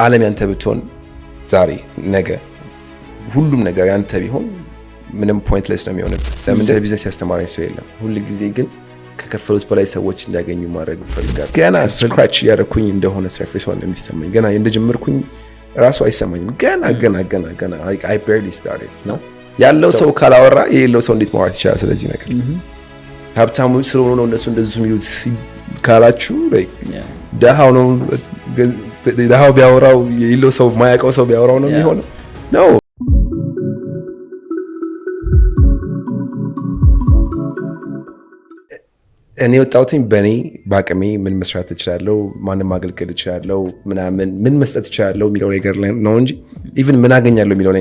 ዓለም ያንተ ብትሆን ዛሬ ነገ ሁሉም ነገር ያንተ ቢሆን ምንም ፖይንትለስ ነው የሚሆነው። ለምን ቢዝነስ ያስተማረኝ ሰው የለም። ሁሉ ጊዜ ግን ከከፈሉት በላይ ሰዎች እንዲያገኙ ማድረግ ፈልጋለሁ። ገና ስክራች ያደረኩኝ እንደሆነ ሰርፌስ ነው የሚሰማኝ። ገና እንደጀመርኩኝ ራሱ አይሰማኝም። ገና I barely started ነው ያለው ሰው ካላወራ የሌለው ሰው እንዴት ማውራት ይችላል? ስለዚህ ነገር ሀብታሙ ስለሆነ ነው እነሱ እንደዚህ የሚሉት ካላችሁ ደሃው ነው ደሃው ቢያወራው የሌለው ሰው ማያውቀው ሰው ቢያወራው ነው የሚሆነው ነው። እኔ ወጣሁትኝ በእኔ በአቅሜ ምን መስራት እችላለሁ፣ ማንም ማገልገል እችላለሁ፣ ምን መስጠት እችላለሁ የሚለው ነገር ነው እንጂ ኢቭን ምን አገኛለሁ የሚለው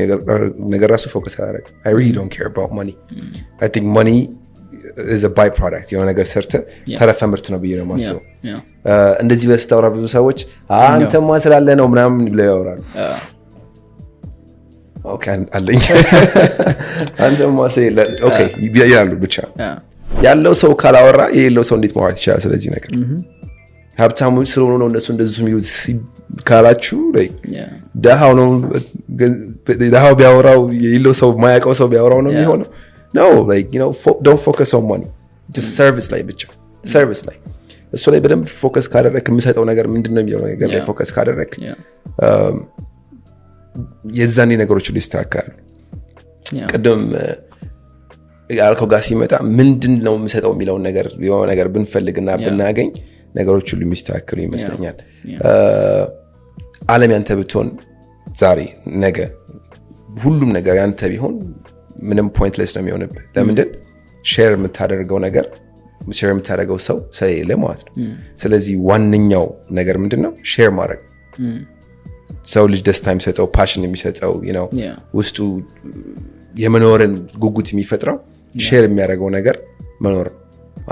ነገር ራሱ ፎከስ አደረግ። I really don't care about money. I think money is a byproduct. የሆነ ነገር ሰርተ ተረፈ ምርት ነው ብዬ ነው የማስበው። እንደዚህ በስታወራ ብዙ ሰዎች አንተማ ስላለ ነው ምናምን ብለው ያወራሉ። ኦኬ አለኝ አንተማ ስላለ ኦኬ ይላሉ ብቻ ያለው ሰው ካላወራ የሌለው ሰው እንዴት ማውራት ይችላል? ስለዚህ ነገር ሀብታሙ ስለሆነ ነው እነሱ እንደዚህ የሚሉት ካላችሁ ደሃው ነው ደሃው ቢያወራው የሌለው ሰው ማያውቀው ሰው ቢያወራው ነው የሚሆነው ነው። like you know don't focus on money, just service ላይ ብቻ service ላይ እሱ ላይ በደንብ ፎከስ ካደረክ የምሰጠው ነገር ምንድነው የሚለው ነገር ላይ ፎከስ ካደረክ የዛኔ ነገሮች ሁሉ ይስተካከላሉ። ቅድም ያልከው ጋር ሲመጣ ምንድነው የምሰጠው የሚለው ነገር የሆነ ነገር ብንፈልግና ብናገኝ ነገሮች ሁሉ የሚስተካከሉ ይመስለኛል። ዓለም ያንተ ብትሆን ዛሬ ነገ ሁሉም ነገር ያንተ ቢሆን ምንም ፖይንትለስ ነው የሚሆነው። ለምንድን ሼር የምታደርገው ነገር ሼር የምታደርገው ሰው ስለሌለ ማለት ነው። ስለዚህ ዋነኛው ነገር ምንድነው? ሼር ማድረግ። ሰው ልጅ ደስታ የሚሰጠው ፓሽን የሚሰጠው ውስጡ የመኖርን ጉጉት የሚፈጥረው ሼር የሚያደርገው ነገር መኖር።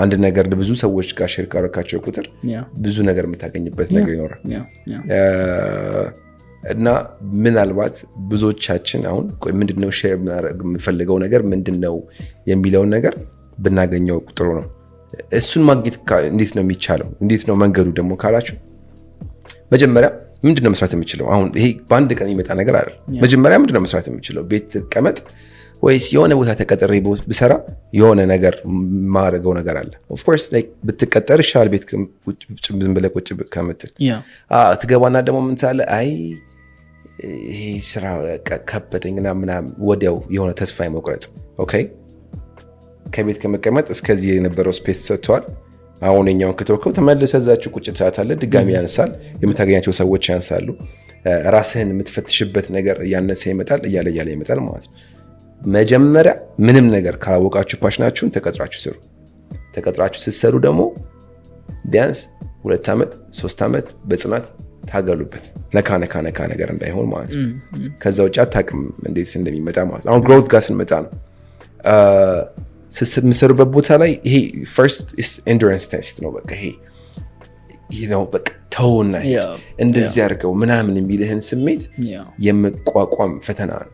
አንድ ነገር ብዙ ሰዎች ጋር ሼር ካረካቸው ቁጥር ብዙ ነገር የምታገኝበት ነገር ይኖራል። እና ምናልባት ብዙዎቻችን አሁን ምንድነው ሼር የምፈልገው ነገር ምንድነው የሚለውን ነገር ብናገኘው ጥሩ ነው። እሱን ማግኘት እንዴት ነው የሚቻለው? እንዴት ነው መንገዱ ደግሞ ካላችሁ መጀመሪያ ምንድነው መስራት የምችለው? አሁን ይሄ በአንድ ቀን የሚመጣ ነገር አይደል። መጀመሪያ ምንድነው መስራት የምችለው? ቤት ተቀመጥ ወይስ የሆነ ቦታ ተቀጥሬ ብሰራ የሆነ ነገር ማድረገው ነገር አለ? ኦፍ ኮርስ ላይክ ብትቀጠር ይሻል ቤት ዝም ብለህ ቁጭ ከምትል። ትገባና ደግሞ ምን ሳለ አይ ይሄ ስራ ከበደኝና ምናምን ወዲያው የሆነ ተስፋ መቁረጥ። ኦኬ ከቤት ከመቀመጥ እስከዚህ የነበረው ስፔስ ሰጥቷል። አሁን የኛውን ከተወከው ተመልሰህ እዛችሁ ቁጭ ትሰዓታለህ፣ ድጋሚ ያነሳል፣ የምታገኛቸው ሰዎች ያንሳሉ፣ ራስህን የምትፈትሽበት ነገር እያነሰ ይመጣል፣ እያለ ይመጣል ማለት ነው። መጀመሪያ ምንም ነገር ካላወቃችሁ ፓሽናችሁን ተቀጥራችሁ ስሩ። ተቀጥራችሁ ስትሰሩ ደግሞ ቢያንስ 2 ዓመት 3 ዓመት በጽናት ታገሉበት፣ ነካ ነገር እንዳይሆን ማለት ነው። ከዛ ውጭ አታውቅም እንዴት እንደሚመጣ ማለት ነው። አሁን ግሮውት ጋር ስንመጣ ነው ስትሰሩበት ቦታ ላይ ይሄ ፈርስት ኢንዱራንስ ቴስት ነው። በቃ ይሄ ነው በቃ ተውና እንደዚህ አድርገው ምናምን የሚልህን ስሜት የመቋቋም ፈተና ነው።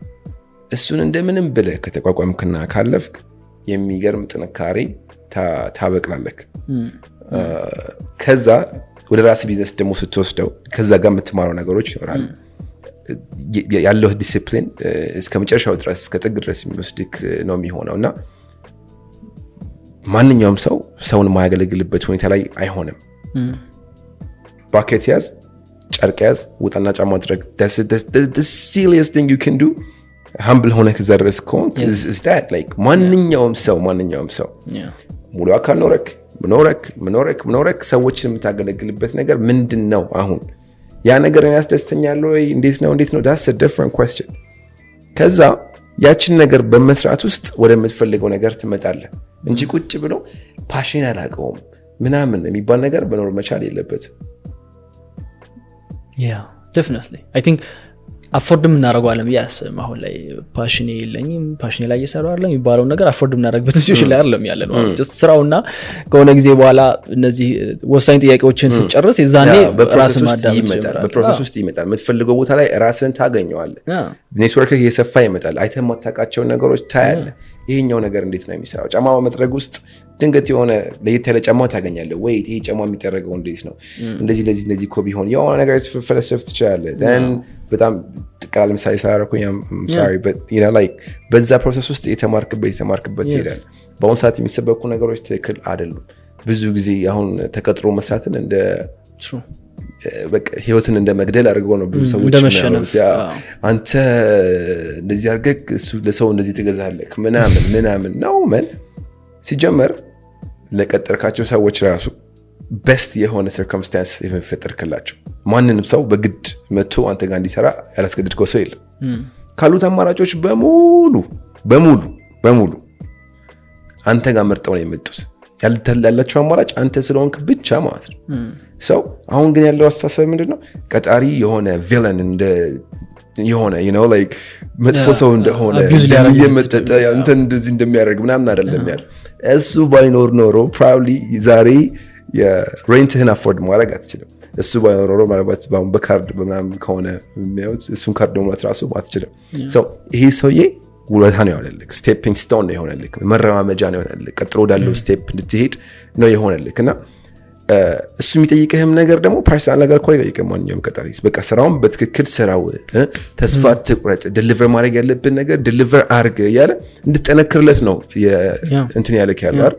እሱን እንደምንም ብለህ ከተቋቋምክና ካለፍክ የሚገርም ጥንካሬ ታበቅላለህ። ከዛ ወደ ራስ ቢዝነስ ደግሞ ስትወስደው ከዛ ጋር የምትማረው ነገሮች ይኖራሉ። ያለው ዲሲፕሊን እስከ መጨረሻው ድረስ እስከ ጥግ ድረስ የሚወስድክ ነው የሚሆነው እና ማንኛውም ሰው ሰውን ማያገለግልበት ሁኔታ ላይ አይሆንም። ባኬት ያዝ፣ ጨርቅ ያዝ፣ ውጣና ጫማ አድርግ። the silliest thing you can do humble ሆነ ከዛ ድረስ ከሆንክ is that like ማንኛውም ሰው ሙሉ አካል ኖረክ ሰዎችን የምታገለግልበት ነገር ምንድነው? አሁን ያ ነገር ያስደስተኛል ወይ? እንዴት ነው? that's a different question። ከዛ ያችን ነገር በመስራት ውስጥ ወደምትፈልገው ነገር ትመጣለህ እንጂ ቁጭ ብሎ ፓሽን አላውቀውም ምናምን የሚባል ነገር በኖር መቻል የለበትም። definitely I think አፎርድ ምናረጋለን ያስም አሁን ላይ ፓሽን የለኝም ፓሽን ላይ እየሰራው አይደለም የሚባለው ነገር አፎርድ ምናረግበት ሲቹዌሽን ላይ አይደለም ያለ ነው። just ስራውና ከሆነ ጊዜ በኋላ እነዚህ ወሳኝ ጥያቄዎችን ስጨርስ የዛኔ ራስ ማዳመጥ ይመጣል። በፕሮሰስ ውስጥ ይመጣል። የምትፈልገው ቦታ ላይ ራስን ታገኘዋለህ። ኔትወርክ እየሰፋ ይመጣል። አይተህ ማታውቃቸው ነገሮች ታያለህ። ይሄኛው ነገር እንዴት ነው የሚሰራው? ጫማ በመጥረግ ውስጥ ድንገት የሆነ ለየት ያለ ጫማ ታገኛለህ ወይ? ይሄ ጫማ የሚጠረገው እንዴት ነው? እንደዚህ እኮ ቢሆን የሆነ ነገር ፈለሰፍ ትችላለህ። በጣም ጥቅላል ምሳሌ ስላደረኩኝ በዛ ፕሮሰስ ውስጥ የተማርክበት ይሄዳል። በአሁኑ ሰዓት የሚሰበኩ ነገሮች ትክክል አይደሉም። ብዙ ጊዜ አሁን ተቀጥሮ መስራትን እንደ በቃ ህይወትን እንደ መግደል አድርገው ነው ብዙ ሰዎች አንተ እንደዚህ አድርገህ ለሰው እንደዚህ ትገዛለህ ምናምን ነው። ምን ሲጀመር ለቀጠርካቸው ሰዎች ራሱ ቤስት የሆነ ሰርከምስታንስ የፈጠርክላቸው። ማንንም ሰው በግድ መጥቶ አንተ ጋር እንዲሰራ ያላስገድድከው ሰው የለም። ካሉት አማራጮች በሙሉ አንተ ጋር መርጠው ነው የመጡት። ያላቸው አማራጭ አንተ ስለሆንክ ብቻ ማለት ነው። ሰው አሁን ግን ያለው አስተሳሰብ ምንድነው? ቀጣሪ የሆነ ቪለን የሆነ መጥፎ ሰው እንደሆነ እየመጠጠ አንተን እንደዚህ እንደሚያደርግ ምናምን አይደለም ያለ። እሱ ባይኖር ኖሮ ፕሮባብሊ ዛሬ የሬንትህን አፎርድ ማድረግ አትችልም። እሱ ባይኖር ኖሮ ማለት በካርድ ምናምን ከሆነ እሱን ካርድ መሙላት ራሱ አትችልም። ይሄ ሰውዬ ውለታ ነው የሆነልክ፣ ስቴፒንግ ስቶን ነው የሆነልክ፣ መረማመጃ ነው የሆነልክ፣ ቀጥሎ ወዳለው ስቴፕ እንድትሄድ ነው የሆነልክ። እና እሱ የሚጠይቅህም ነገር ደግሞ ፐርሰናል ነገር እኮ አይጠይቅም ማንኛውም ቀጣሪ። በቃ ስራውን በትክክል ስራው፣ ተስፋ ትቁረጥ፣ ዲሊቨር ማድረግ ያለብን ነገር ዲሊቨር አድርግ እያለ እንድጠነክርለት ነው እንትን ያለክ ያለው አይደል?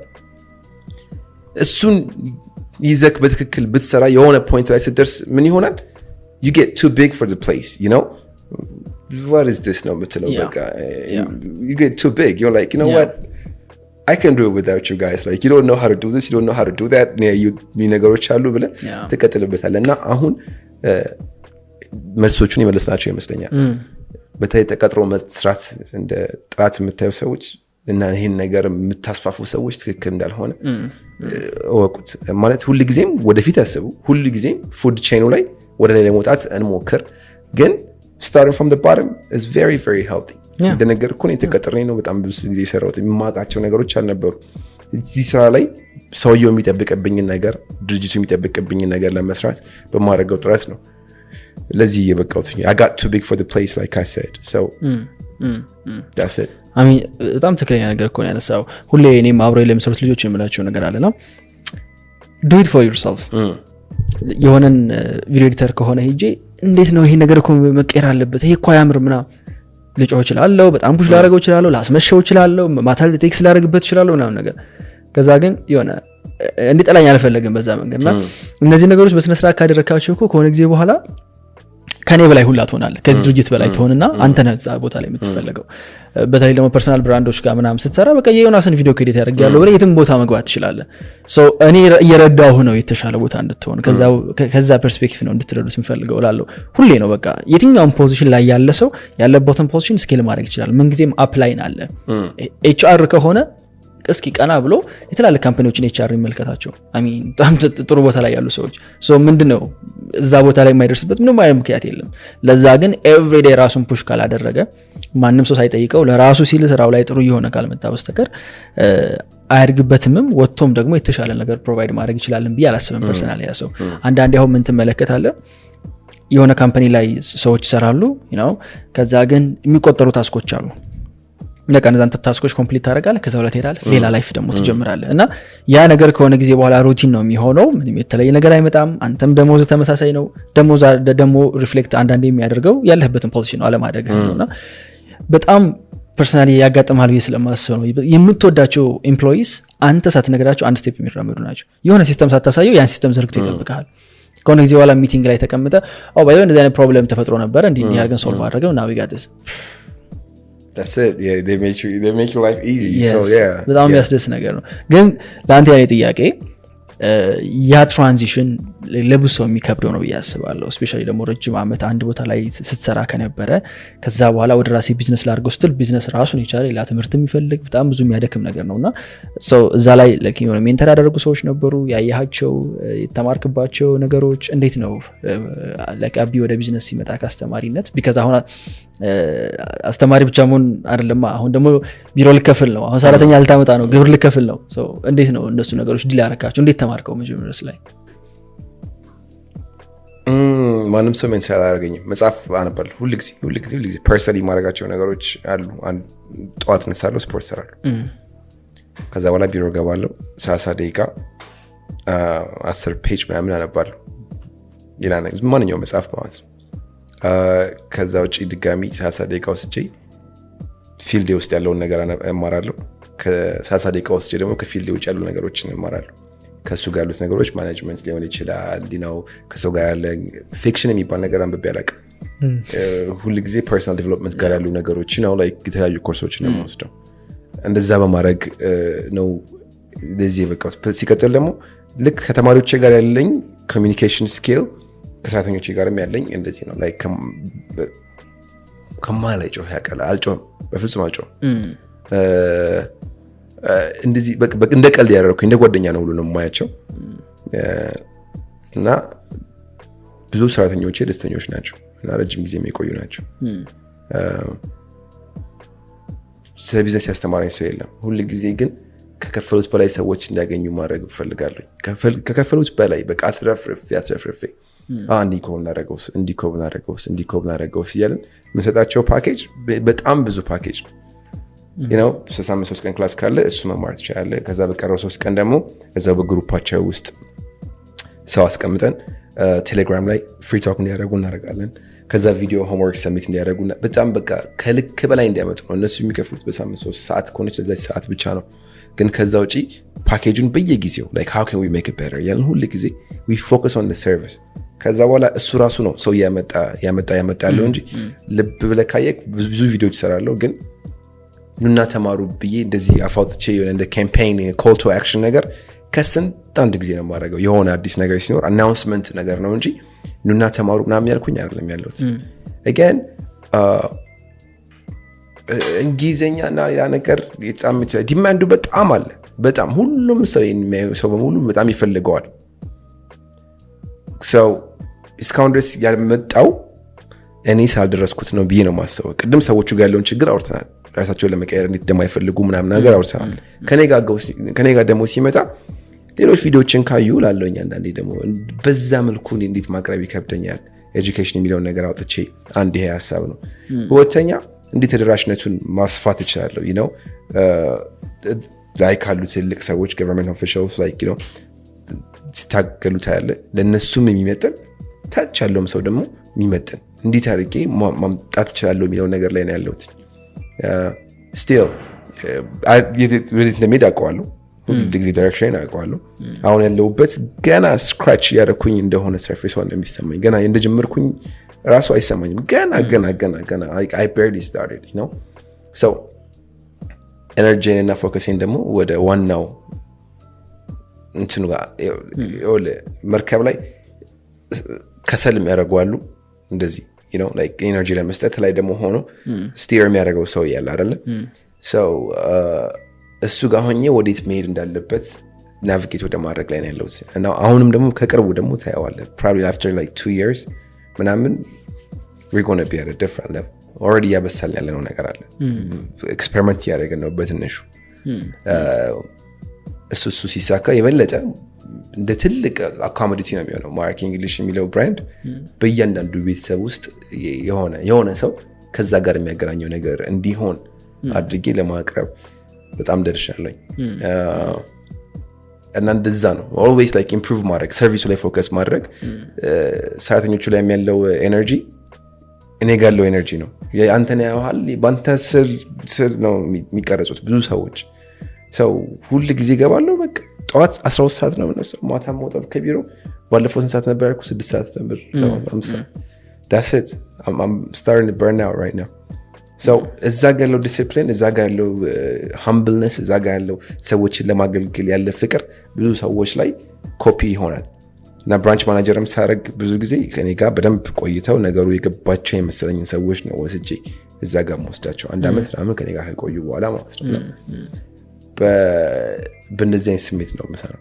እሱን ይዘክ በትክክል ብትሰራ የሆነ ፖይንት ላይ ስትደርስ ምን ይሆናል? you get too big for the place, you know what is this ነው የምትለው። በቃ you get too big, you're like, you know what, I can do it without you guys, like you don't know how to do this, you don't know how to do that, ነገሮች አሉ ብለህ ትቀጥልበታለህ። እና አሁን መልሶቹን የመለስናቸው ይመስለኛል። በተለይ ተቀጥሮ መስራት እንደ ጥራት የምታዩ ሰዎች እና ይሄን ነገር የምታስፋፉ ሰዎች ትክክል እንዳልሆነ እወቁት። ማለት ሁልጊዜም ወደፊት ያስቡ፣ ሁልጊዜም ፉድ ቼኑ ላይ ወደ ላይ ለመውጣት እንሞክር። ግን starting from the bottom is very very healthy። እንደነገርኩ እኔ ተቀጥሬ ነው በጣም ብዙ ጊዜ የሰራሁት። የማውቃቸው ነገሮች አልነበሩ። እዚህ ስራ ላይ ሰውየው የሚጠብቅብኝን ነገር፣ ድርጅቱ የሚጠብቅብኝን ነገር ለመስራት በማድረገው ጥረት ነው ለዚህ የበቃሁት። I got too big for the place, like I said, so that's it። በጣም ትክክለኛ ነገር እኮ ነው ያነሳው። ሁሌ እኔም አብረው ለምሰሩት ልጆች የምላቸው ነገር አለና do it for yourself። የሆነን ቪዲዮ ኤዲተር ከሆነ ሄጄ እንዴት ነው ይሄ ነገር እኮ መቀየር አለበት፣ ይሄ እኮ አያምር ምናምን ልጮህ እችላለሁ፣ በጣም ፑሽ ላደርገው እችላለሁ፣ ላስመሸው እችላለሁ፣ ማታል ቴክስት ላደርግበት እችላለሁ ምናምን ነገር። ከዛ ግን የሆነ እንዲጠላኝ አልፈለግም በዛ መንገድና እነዚህ ነገሮች በስነ ስርዓት ካደረካቸው እኮ ከሆነ ጊዜ በኋላ ከኔ በላይ ሁላ ትሆናለህ። ከዚህ ድርጅት በላይ ትሆንና አንተ ነህ እዛ ቦታ ላይ የምትፈልገው። በተለይ ደግሞ ፐርሰናል ብራንዶች ጋር ምናምን ስትሰራ በቃ የዮናስን ቪዲዮ ክሬዲት ያደርጋለሁ ብለህ የትም ቦታ መግባት ትችላለህ። እኔ እየረዳሁ ነው የተሻለ ቦታ እንድትሆን፣ ከዛ ፐርስፔክቲቭ ነው እንድትረዱት የምፈልገው እላለሁ ሁሌ ነው። በቃ የትኛውም ፖዚሽን ላይ ያለ ሰው ያለበትን ፖዚሽን ስኬል ማድረግ ይችላል። ምንጊዜም አፕላይን አለ። ኤችአር ከሆነ እስኪ ቀና ብሎ የተላለ ካምፓኒዎችን ኤችአር ይመልከታቸው። በጣም ጥሩ ቦታ ላይ ያሉ ሰዎች ምንድነው እዛ ቦታ ላይ የማይደርስበት ምንም አይነት ምክንያት የለም። ለዛ ግን ኤቭሪዴይ ራሱን ፑሽ ካላደረገ ማንም ሰው ሳይጠይቀው ለራሱ ሲል ስራው ላይ ጥሩ የሆነ ካልመጣ በስተቀር አያድግበትምም። ወጥቶም ደግሞ የተሻለ ነገር ፕሮቫይድ ማድረግ ይችላልን ብዬ አላስብም ፐርሰናሊ። ያ ሰው አንዳንዴ አሁን ምን ትመለከታለህ? የሆነ ካምፓኒ ላይ ሰዎች ይሰራሉ፣ ከዛ ግን የሚቆጠሩ ታስኮች አሉ። ለካ እነዛን ታስኮች ኮምፕሊት ታደርጋለህ፣ ከዛ በኋላ ትሄዳለህ፣ ሌላ ላይፍ ደግሞ ትጀምራለህ። እና ያ ነገር ከሆነ ጊዜ በኋላ ሩቲን ነው የሚሆነው። ምንም የተለየ ነገር አይመጣም። አንተም ደሞዝ ተመሳሳይ ነው። ደግሞ ሪፍሌክት አንዳንዴ የሚያደርገው ያለህበትን ፖዚሽን ነው አለማደግህ ነውና በጣም ፐርሰናሊ ያጋጥማል ብዬ ስለማስብ ነው። የምትወዳቸው ኤምፕሎይስ አንተ ሳትነግራቸው አንድ ስቴፕ የሚራመዱ ናቸው። የሆነ ሲስተም ሳታሳየው ያን ሲስተም ዘርግቶ ይጠብቃል። ከሆነ ጊዜ በኋላ ሚቲንግ ላይ ተቀምጠ ባይ እንደዚህ አይነት ፕሮብለም ተፈጥሮ ነበር እንዲህ ያርገን ሶልቭ አድርገው now we got this። That's it. Yeah, they make your life easy. Yes. So yeah. በጣም ያስደስት ነገር ነው። ግን ለአንተ ያኔ ጥያቄ ያ ትራንዚሽን ለብዙ ሰው የሚከብደው ነው ብዬ አስባለሁ። ስፔሻሊ ደግሞ ረጅም ዓመት አንድ ቦታ ላይ ስትሰራ ከነበረ ከዛ በኋላ ወደ ራሴ ቢዝነስ ላድርገው ስትል ቢዝነስ ራሱን የቻለ ሌላ ትምህርት የሚፈልግ በጣም ብዙ የሚያደክም ነገር ነውና እዛ ላይ የሆነ ሜንተር ያደረጉ ሰዎች ነበሩ። ያያቸው የተማርክባቸው ነገሮች እንዴት ነው ለቃቢ ወደ ቢዝነስ ሲመጣ ከአስተማሪነት ቢካዝ አሁን አስተማሪ ብቻ መሆን አይደለም። አሁን ደግሞ ቢሮ ልከፍል ነው። አሁን ሰራተኛ ልታመጣ ነው፣ ግብር ልከፍል ነው። እንዴት ነው እነሱ ነገሮች ዲል ያረካቸው? እንዴት ተማርከው መጀመሪያስ ላይ? ማንም ሰው ሜንስ አላደረገኝም። መጽሐፍ አነባለሁ ሁልጊዜ ፐርሰናሊ የማደርጋቸው ነገሮች አሉ። ጠዋት እነሳለሁ፣ ስፖርት እሰራለሁ። ከዛ በኋላ ቢሮ ገባለሁ፣ 30 ደቂቃ 10 ፔጅ ምናምን አነባለሁ። ማንኛውም መጽሐፍ ማለት ነው። ከዛ ውጭ ድጋሚ 30 ደቂቃ ወስጄ ፊልድ ውስጥ ያለውን ነገር እማራለሁ። ከ30 ደቂቃ ወስጄ ደግሞ ከፊልድ ውጭ ያሉ ነገሮችን እማራለሁ። ከሱ ጋር ያሉት ነገሮች ማኔጅመንት ሊሆን ይችላል። ከሰው ጋር ያለ ፊክሽን የሚባል ነገር አንብቤ አላውቅም። ሁል ጊዜ ፐርሰናል ዴቨሎፕመንት ጋር ያሉ ነገሮች ነው ላይ የተለያዩ ኮርሶችን ነው የምወስደው። እንደዛ በማድረግ ነው ለዚህ የበቃሁት። ሲቀጥል ደግሞ ልክ ከተማሪዎቼ ጋር ያለኝ ኮሚኒኬሽን ስኪል ከሰራተኞቼ ጋርም ያለኝ እንደዚህ ነው። ላይክ ከማላይ ጮህ ያቀላ አልጮህም፣ በፍጹም አልጮህም። እንደዚህ እንደ ቀልድ ያደረኩኝ እንደ ጓደኛ ነው ሁሉ ነው የማያቸው እና ብዙ ሰራተኞቼ ደስተኞች ናቸው እና ረጅም ጊዜ የሚቆዩ ናቸው። ስለ ቢዝነስ ያስተማረኝ ሰው የለም። ሁል ጊዜ ግን ከከፈሉት በላይ ሰዎች እንዲያገኙ ማድረግ እፈልጋለሁ። ከከፈሉት በላይ በቃ አትረፍርፌ እንዲኮብናረገውስ እያለን የምንሰጣቸው ፓኬጅ በጣም ብዙ ፓኬጅ ነው። 3 ቀን ክላስ ካለ እሱ መማር ትችላለህ። ከዛ በቀረው 3 ቀን ደግሞ እዛው በግሩፓቸው ውስጥ ሰው አስቀምጠን ቴሌግራም ላይ ፍሪ ቶክ እንዲያደርጉ እናደርጋለን። ከዛ ቪዲዮ ሆምወርክ ሰሚት እንዲያደርጉ በጣም በቃ ከልክ በላይ እንዲያመጡ ነው። እነሱ የሚከፍሉት በሳምንት 3 ሰዓት ከሆነች ለዛች ሰዓት ብቻ ነው። ግን ከዛ ውጪ ፓኬጁን በየጊዜው like how can we make it better ያለን ሁሉ ጊዜ we focus on the service። ከዛ በኋላ እሱ ራሱ ነው ሰው ያመጣ ያለው እንጂ ልብ ብለህ ካየክ ብዙ ቪዲዮዎች እሰራለሁ። ግን ኑና ተማሩ ብዬ እንደዚህ አፋውጥቼ የሆነ እንደ ካምፔይን ኮል ቱ አክሽን ነገር ከስንት አንድ ጊዜ ነው የማደርገው። የሆነ አዲስ ነገር ሲኖር አናውንስመንት ነገር ነው እንጂ ኑና ተማሩ ምናምን ያልኩኝ አይደለም ያለሁት። again እንግሊዘኛ እና ያ ነገር በጣም ዲማንዱ በጣም አለ። በጣም ሁሉም ሰው የሚያየው ሰው በሙሉ በጣም ይፈልገዋል። ሰው እስካሁን ድረስ ያልመጣው እኔ ሳልደረስኩት ነው ብዬ ነው የማስበው። ቅድም ሰዎቹ ጋር ያለውን ችግር አውርተናል። ራሳቸውን ለመቀየር እንዴት እንደማይፈልጉ ምናምን ነገር አውርተናል። ከኔ ጋር ደግሞ ሲመጣ ሌሎች ቪዲዮዎችን ካዩ ላለውኝ አንዳንዴ ደግሞ በዛ መልኩ እንዴት ማቅረብ ይከብደኛል። ኤጁኬሽን የሚለውን ነገር አውጥቼ አንድ ይሄ ሀሳብ ነው። ሁለተኛ እንዴት ተደራሽነቱን ማስፋት ይችላለሁ ላይ ካሉ ትልቅ ሰዎች ገቨርንመንት ኦፊሻልስ ሲታገሉ ታያለ። ለእነሱም የሚመጥን ታች ያለውም ሰው ደግሞ የሚመጥን እንዴት አድርጌ ማምጣት ይችላለሁ የሚለው ነገር ላይ ነው ያለሁት። ስቲል ወዴት እንደሚሄድ አውቀዋለሁ። ሁሉ ጊዜ ዳይሬክሽን አውቀዋለሁ። አሁን ያለሁበት ገና ስክራች እያደረኩኝ እንደሆነ ሰርፌስ ሆነ የሚሰማኝ ገና እንደጀመርኩኝ ራሱ አይሰማኝም። ገና I barely started, you know? So ኤነርጂን እና ፎከሴን ደግሞ ወደ ዋናው እንትኑ ጋር መርከብ ላይ ከሰል የሚያደርጓሉ እንደዚህ you know like ኤነርጂ ለመስጠት ላይ ደግሞ ሆኖ ስቲር የሚያደርገው ሰው ያለ አይደለ? So እሱ ጋር ሆኜ ወዴት መሄድ እንዳለበት ናቪጌት ወደ ማድረግ ላይ ነው ያለሁት እና አሁንም ደግሞ ከቅርቡ ደግሞ ታየዋለህ probably after like 2 years ምናምን we're going to be at a different level. already ያበሳል ያለነው ነገር አለ። ኤክስፐሪመንት ያደረግን ነው በትንሹ። እሱ ሲሳካ የበለጠ እንደ ትልቅ አኮሞዲቲ ነው የሚሆነው። ማርክ እንግሊሽ የሚለው ብራንድ በእያንዳንዱ ቤተሰብ ውስጥ የሆነ ሰው ከዛ ጋር የሚያገናኘው ነገር እንዲሆን አድርጌ ለማቅረብ በጣም ደርሻለሁ። እና እንደዛ ነው always like improve ማድረግ፣ ሰርቪሱ ላይ ፎከስ ማድረግ። ሰራተኞቹ ላይ ያለው ኤነርጂ እኔ ጋር ያለው ኤነርጂ ነው። አንተን ያውሃል ባንተ ስር ነው የሚቀረጹት ብዙ ሰዎች። ሰው ሁሉ ጊዜ ገባለሁ በቃ ጠዋት 12 ሰዓት ነው የምነሳው። ማታ መውጣት ከቢሮ ባለፈው ስንት ሰዓት ነበር ያልኩት? 6 ሰዓት ነበር። 5 ሰዓት that's it. I'm starting to burn out right now. So እዛ ጋር ያለው ዲሲፕሊን፣ እዛ ጋር ያለው ሃምብልነስ፣ እዛ ጋር ያለው ሰዎችን ለማገልገል ያለ ፍቅር ብዙ ሰዎች ላይ ኮፒ ይሆናል። እና ብራንች ማናጀርም ሳደርግ ብዙ ጊዜ ከኔ ጋር በደንብ ቆይተው ነገሩ የገባቸው የመሰለኝ ሰዎች ነው ወስጄ እዛ ጋር መወስዳቸው 1 ዓመት ምናምን ከኔ ጋር ከቆዩ በኋላ ማለት ነው። በእንደዚህ አይነት ስሜት ነው የምሰራው።